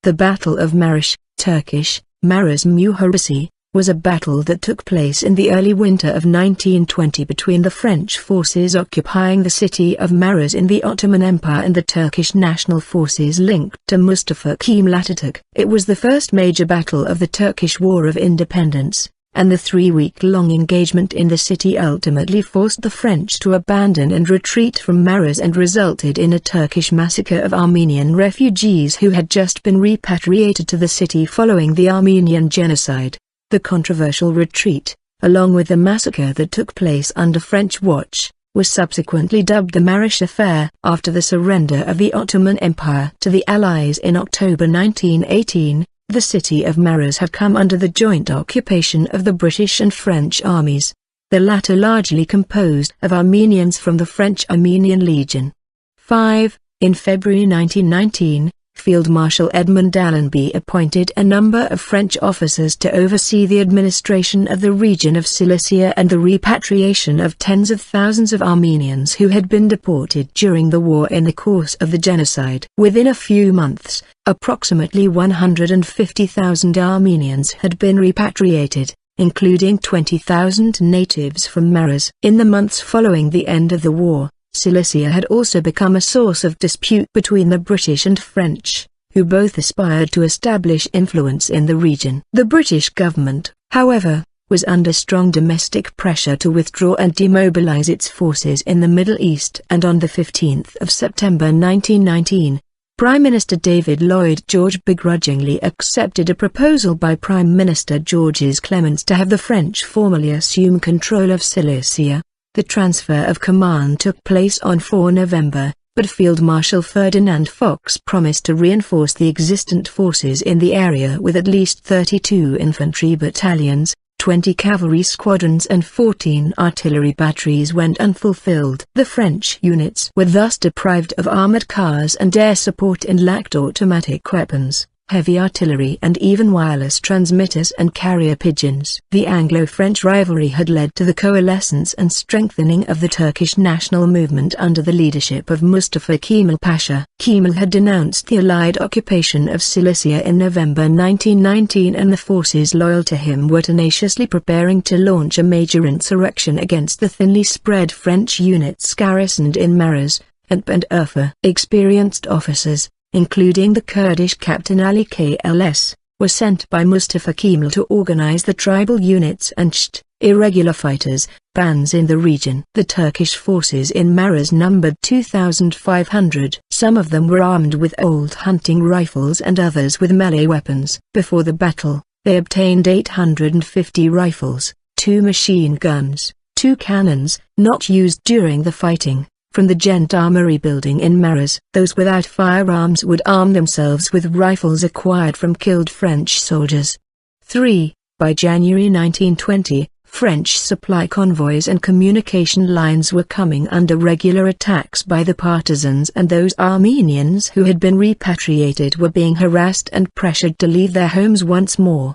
The Battle of Marash, Turkish, Maraş Muharebesi, was a battle that took place in the early winter of 1920 between the French forces occupying the city of Maraş in the Ottoman Empire and the Turkish National Forces linked to Mustafa Kemal Atatürk. It was the first major battle of the Turkish War of Independence, and the 3-week-long engagement in the city ultimately forced the French to abandon and retreat from Maraş and resulted in a Turkish massacre of Armenian refugees who had just been repatriated to the city following the Armenian Genocide. The controversial retreat, along with the massacre that took place under French watch, was subsequently dubbed the Marash Affair after the surrender of the Ottoman Empire to the Allies in October 1918. The city of Maraş had come under the joint occupation of the British and French armies, the latter largely composed of Armenians from the French Armenian Legion. 5. In February 1919, Field Marshal Edmund Allenby appointed a number of French officers to oversee the administration of the region of Cilicia and the repatriation of tens of thousands of Armenians who had been deported during the war in the course of the genocide. Within a few months, approximately 150,000 Armenians had been repatriated, including 20,000 natives from Maraş. In the months following the end of the war, Cilicia had also become a source of dispute between the British and French, who both aspired to establish influence in the region. The British government, however, was under strong domestic pressure to withdraw and demobilize its forces in the Middle East, and on the 15th of September 1919, Prime Minister David Lloyd George begrudgingly accepted a proposal by Prime Minister Georges Clements to have the French formally assume control of Cilicia. The transfer of command took place on 4 November, but Field Marshal Ferdinand Fox promised to reinforce the existent forces in the area with at least 32 infantry battalions, 20 cavalry squadrons and 14 artillery batteries went unfulfilled. The French units were thus deprived of armored cars and air support and lacked automatic weapons, heavy artillery and even wireless transmitters and carrier pigeons. The Anglo-French rivalry had led to the coalescence and strengthening of the Turkish national movement under the leadership of Mustafa Kemal Pasha. Kemal had denounced the Allied occupation of Cilicia in November 1919, and the forces loyal to him were tenaciously preparing to launch a major insurrection against the thinly spread French units garrisoned in Maraş and Urfa. Experienced officers, including the Kurdish captain Ali Kls, were sent by Mustafa Kemal to organize the tribal units and irregular fighters, bands in the region. The Turkish forces in Maraş numbered 2,500. Some of them were armed with old hunting rifles and others with melee weapons. Before the battle, they obtained 850 rifles, 2 machine guns, 2 cannons, not used during the fighting, from the Gendarmerie building in Maraş. Those without firearms would arm themselves with rifles acquired from killed French soldiers. 3. By January 1920, French supply convoys and communication lines were coming under regular attacks by the partisans, and those Armenians who had been repatriated were being harassed and pressured to leave their homes once more.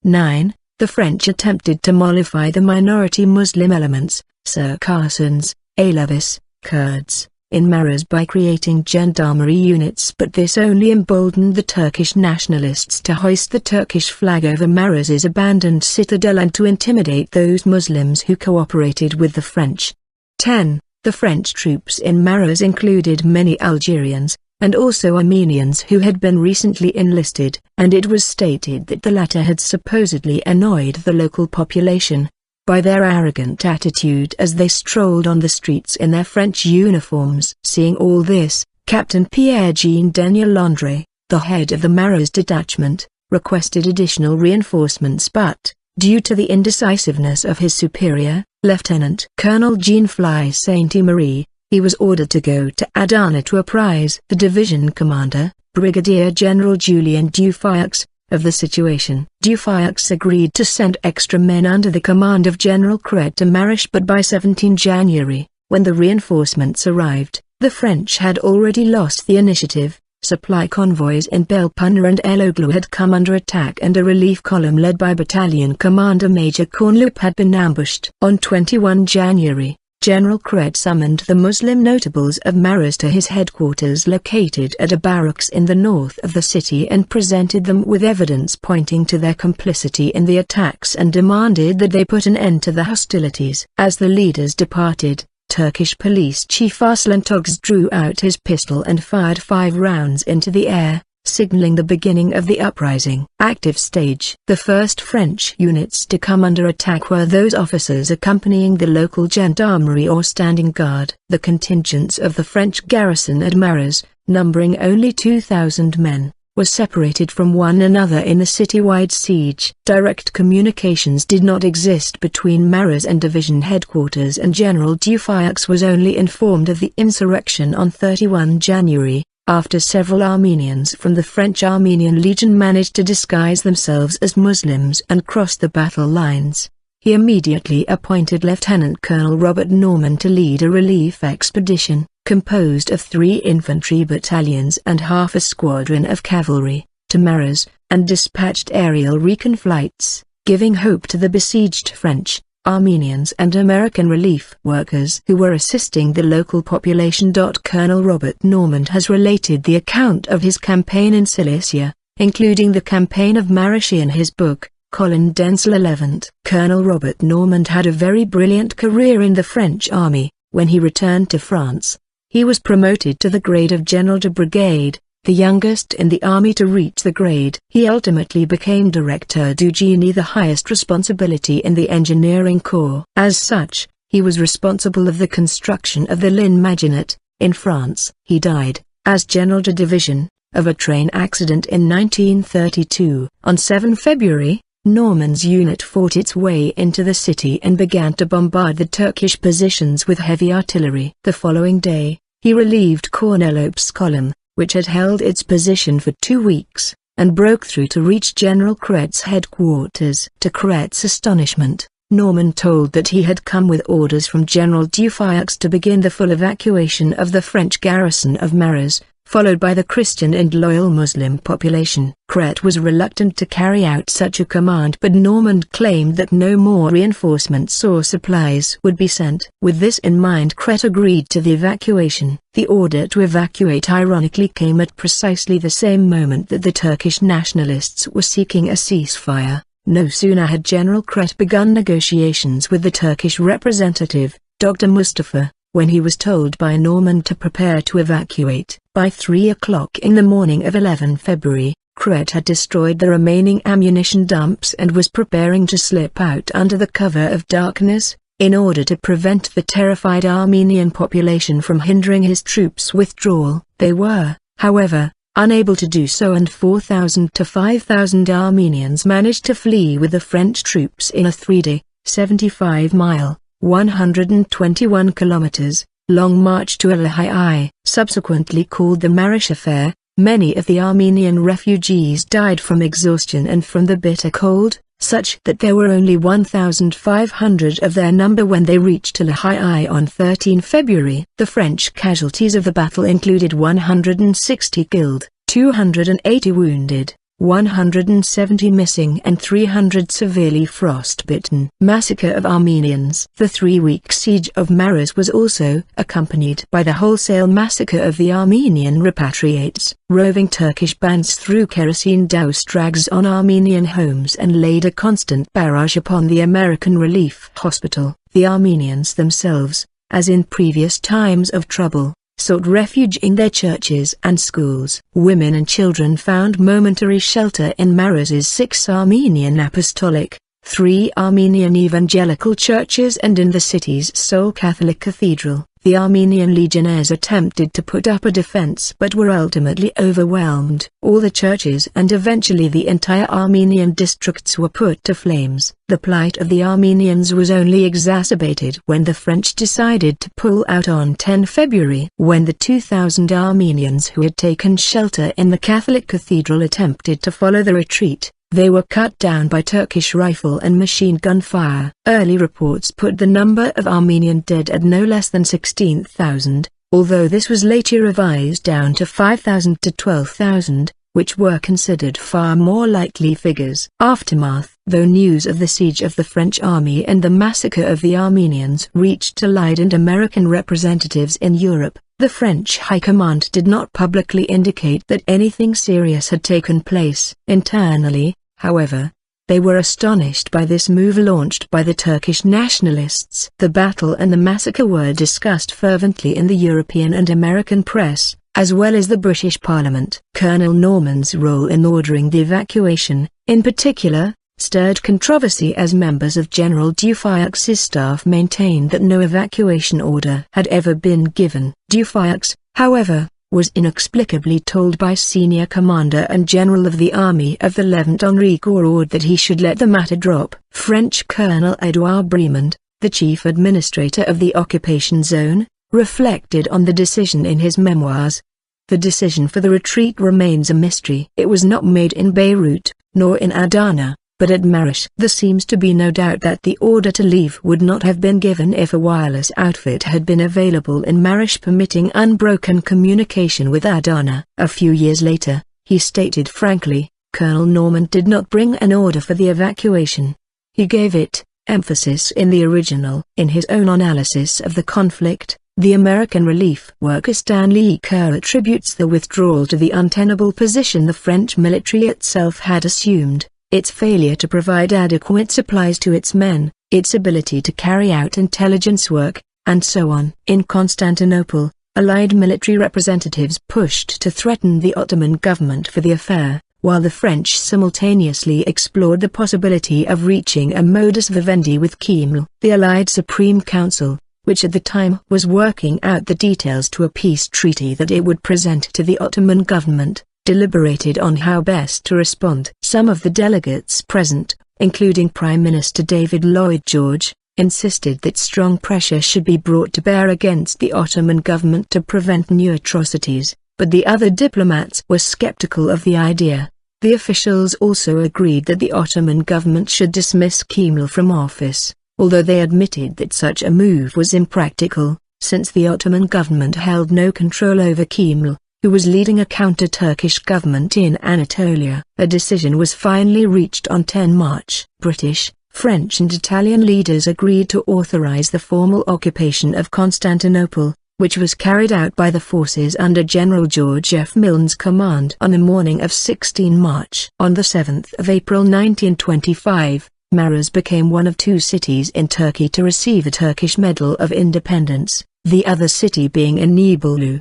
9. The French attempted to mollify the minority Muslim elements, Circassians, Alevis, Kurds, in Maraş by creating gendarmerie units, but this only emboldened the Turkish nationalists to hoist the Turkish flag over Maraş's abandoned citadel and to intimidate those Muslims who cooperated with the French. 10. The French troops in Maraş included many Algerians, and also Armenians who had been recently enlisted, and it was stated that the latter had supposedly annoyed the local population by their arrogant attitude as they strolled on the streets in their French uniforms. Seeing all this, Captain Pierre-Jean Daniel Landré, the head of the Maraş detachment, requested additional reinforcements, but, due to the indecisiveness of his superior, Lieutenant Colonel Jean-Fly Saint-Emery, he was ordered to go to Adana to apprise the division commander, Brigadier General Julien Dufaux, of the situation. Dufaux agreed to send extra men under the command of General Cret to Maraş, but by 17 January, when the reinforcements arrived, the French had already lost the initiative. Supply convoys in Belpuna and Eloglu had come under attack, and a relief column led by Battalion Commander Major Kornloup had been ambushed. On 21 January, General Kret summoned the Muslim notables of Maraş to his headquarters located at a barracks in the north of the city and presented them with evidence pointing to their complicity in the attacks and demanded that they put an end to the hostilities. As the leaders departed, Turkish police chief Arslan Togs drew out his pistol and fired 5 rounds into the air, signaling the beginning of the uprising. Active stage. The first French units to come under attack were those officers accompanying the local gendarmerie or standing guard. The contingents of the French garrison at Maraş, numbering only 2,000 men, was separated from one another in the citywide siege. Direct communications did not exist between Maraş and division headquarters, and General Dufaux was only informed of the insurrection on 31 January. After several Armenians from the French Armenian Legion managed to disguise themselves as Muslims and cross the battle lines, he immediately appointed Lieutenant Colonel Robert Norman to lead a relief expedition, composed of 3 infantry battalions and half a squadron of cavalry, to Maraş, and dispatched aerial recon flights, giving hope to the besieged French, Armenians and American relief workers who were assisting the local population. Colonel Robert Norman has related the account of his campaign in Cilicia, including the campaign of Maraş, in his book, Colin Densel 11th. Colonel Robert Norman had a very brilliant career in the French army. When he returned to France, he was promoted to the grade of General de Brigade, the youngest in the army to reach the grade. He ultimately became Directeur du Génie, the highest responsibility in the engineering corps. As such, he was responsible of the construction of the Ligne Maginot, in France. He died, as General de Division, of a train accident in 1932. On 7 February, Norman's unit fought its way into the city and began to bombard the Turkish positions with heavy artillery. The following day, he relieved Kornelope's column, which had held its position for 2 weeks, and broke through to reach General Kret's headquarters. To Kret's astonishment, Norman told that he had come with orders from General Dufaux to begin the full evacuation of the French garrison of Maraş, followed by the Christian and loyal Muslim population. Kret was reluctant to carry out such a command, but Norman claimed that no more reinforcements or supplies would be sent. With this in mind, Kret agreed to the evacuation. The order to evacuate ironically came at precisely the same moment that the Turkish nationalists were seeking a ceasefire. No sooner had General Kret begun negotiations with the Turkish representative, Dr. Mustafa, when he was told by Norman to prepare to evacuate. By 3 o'clock in the morning of 11 February, Kret had destroyed the remaining ammunition dumps and was preparing to slip out under the cover of darkness, in order to prevent the terrified Armenian population from hindering his troops' withdrawal. They were, however, unable to do so, and 4,000 to 5,000 Armenians managed to flee with the French troops in a 3-day, 75-mile, 121 kilometers, long march to Cilicia, subsequently called the Marash Affair. Many of the Armenian refugees died from exhaustion and from the bitter cold, such that there were only 1,500 of their number when they reached Cilicia on 13 February. The French casualties of the battle included 160 killed, 280 wounded, 170 missing and 300 severely frostbitten. Massacre of Armenians. The 3-week siege of Maraş was also accompanied by the wholesale massacre of the Armenian repatriates. Roving Turkish bands threw kerosene douse drags on Armenian homes and laid a constant barrage upon the American Relief Hospital. The Armenians themselves, as in previous times of trouble, sought refuge in their churches and schools. Women and children found momentary shelter in Maraş's 6 Armenian Apostolic, 3 Armenian Evangelical churches and in the city's sole Catholic cathedral. The Armenian legionnaires attempted to put up a defense but were ultimately overwhelmed. All the churches and eventually the entire Armenian districts were put to flames. The plight of the Armenians was only exacerbated when the French decided to pull out on 10 February. When the 2,000 Armenians who had taken shelter in the Catholic cathedral attempted to follow the retreat, they were cut down by Turkish rifle and machine gun fire. Early reports put the number of Armenian dead at no less than 16,000, although this was later revised down to 5,000 to 12,000. which were considered far more likely figures. Aftermath. Though news of the siege of the French army and the massacre of the Armenians reached Allied and American representatives in Europe, the French High Command did not publicly indicate that anything serious had taken place. Internally, however, they were astonished by this move launched by the Turkish nationalists. The battle and the massacre were discussed fervently in the European and American press, as well as the British Parliament. Colonel Norman's role in ordering the evacuation, in particular, stirred controversy as members of General Dufayex's staff maintained that no evacuation order had ever been given. Dufayex, however, was inexplicably told by senior commander and general of the Army of the Levant Henri Gouraud that he should let the matter drop. French Colonel Edouard Briand, the chief administrator of the occupation zone, reflected on the decision in his memoirs. The decision for the retreat remains a mystery. It was not made in Beirut, nor in Adana, but at Marash. There seems to be no doubt that the order to leave would not have been given if a wireless outfit had been available in Marash permitting unbroken communication with Adana. A few years later, he stated frankly, Colonel Norman did not bring an order for the evacuation. He gave it emphasis in the original. In his own analysis of the conflict, the American relief worker Stanley Kerr attributes the withdrawal to the untenable position the French military itself had assumed, its failure to provide adequate supplies to its men, its ability to carry out intelligence work, and so on. In Constantinople, Allied military representatives pushed to threaten the Ottoman government for the affair, while the French simultaneously explored the possibility of reaching a modus vivendi with Kemal. The Allied Supreme Council, which at the time was working out the details to a peace treaty that it would present to the Ottoman government, deliberated on how best to respond. Some of the delegates present, including Prime Minister David Lloyd George, insisted that strong pressure should be brought to bear against the Ottoman government to prevent new atrocities, but the other diplomats were skeptical of the idea. The officials also agreed that the Ottoman government should dismiss Kemal from office, although they admitted that such a move was impractical, since the Ottoman government held no control over Kemal, who was leading a counter-Turkish government in Anatolia. A decision was finally reached on 10 March. British, French and Italian leaders agreed to authorize the formal occupation of Constantinople, which was carried out by the forces under General George F. Milne's command on the morning of 16 March. On the 7th of April 1925, Maraş became one of 2 cities in Turkey to receive a Turkish Medal of Independence, the other city being Inebolu.